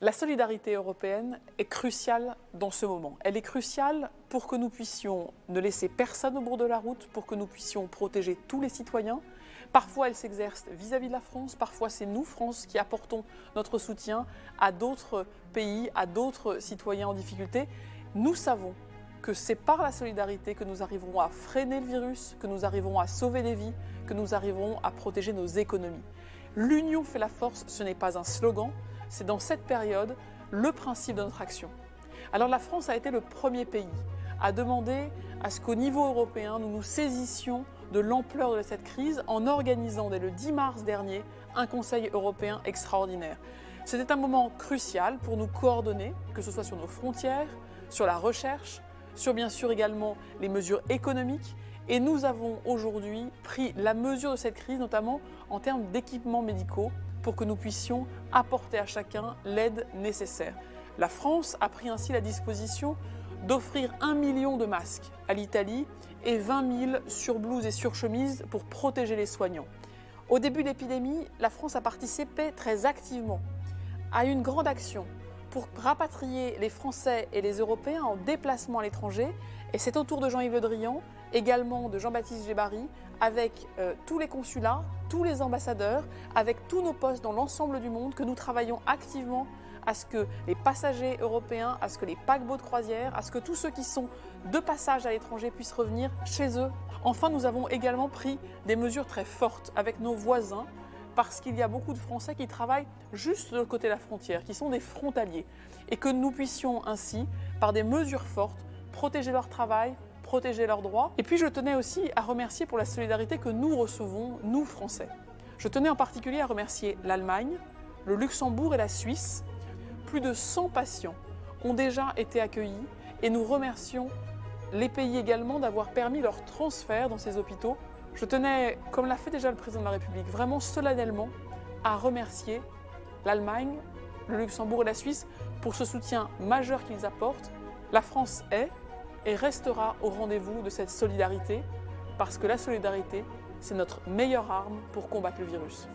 La solidarité européenne est cruciale dans ce moment. Elle est cruciale pour que nous puissions ne laisser personne au bord de la route, pour que nous puissions protéger tous les citoyens. Parfois, elle s'exerce vis-à-vis de la France, parfois c'est nous, France, qui apportons notre soutien à d'autres pays, à d'autres citoyens en difficulté. Nous savons que c'est par la solidarité que nous arriverons à freiner le virus, que nous arriverons à sauver des vies, que nous arriverons à protéger nos économies. L'union fait la force, ce n'est pas un slogan, c'est dans cette période le principe de notre action. Alors la France a été le premier pays à demander à ce qu'au niveau européen, nous nous saisissions de l'ampleur de cette crise en organisant dès le 10 mars dernier un Conseil européen extraordinaire. C'était un moment crucial pour nous coordonner, que ce soit sur nos frontières, sur la recherche, sur bien sûr également les mesures économiques. Et nous avons aujourd'hui pris la mesure de cette crise, notamment en termes d'équipements médicaux, pour que nous puissions apporter à chacun l'aide nécessaire. La France a pris ainsi la disposition d'offrir 1 million de masques à l'Italie et 20 000 surblouses et surchemises pour protéger les soignants. Au début de l'épidémie, la France a participé très activement à une grande action pour rapatrier les Français et les Européens en déplacement à l'étranger. Et c'est au tour de Jean-Yves Le Drian, également de Jean-Baptiste Djebbari, avec tous les consulats, tous les ambassadeurs, avec tous nos postes dans l'ensemble du monde, que nous travaillons activement à ce que les passagers européens, à ce que les paquebots de croisière, à ce que tous ceux qui sont de passage à l'étranger puissent revenir chez eux. Enfin, nous avons également pris des mesures très fortes avec nos voisins, parce qu'il y a beaucoup de Français qui travaillent juste de l'autre côté de la frontière, qui sont des frontaliers, et que nous puissions ainsi, par des mesures fortes, protéger leur travail, protéger leurs droits. Et puis je tenais aussi à remercier pour la solidarité que nous recevons, nous Français. Je tenais en particulier à remercier l'Allemagne, le Luxembourg et la Suisse. Plus de 100 patients ont déjà été accueillis et nous remercions les pays également d'avoir permis leur transfert dans ces hôpitaux. Je tenais, comme l'a fait déjà le président de la République, vraiment solennellement à remercier l'Allemagne, le Luxembourg et la Suisse pour ce soutien majeur qu'ils apportent. La France est et restera au rendez-vous de cette solidarité, parce que la solidarité, c'est notre meilleure arme pour combattre le virus.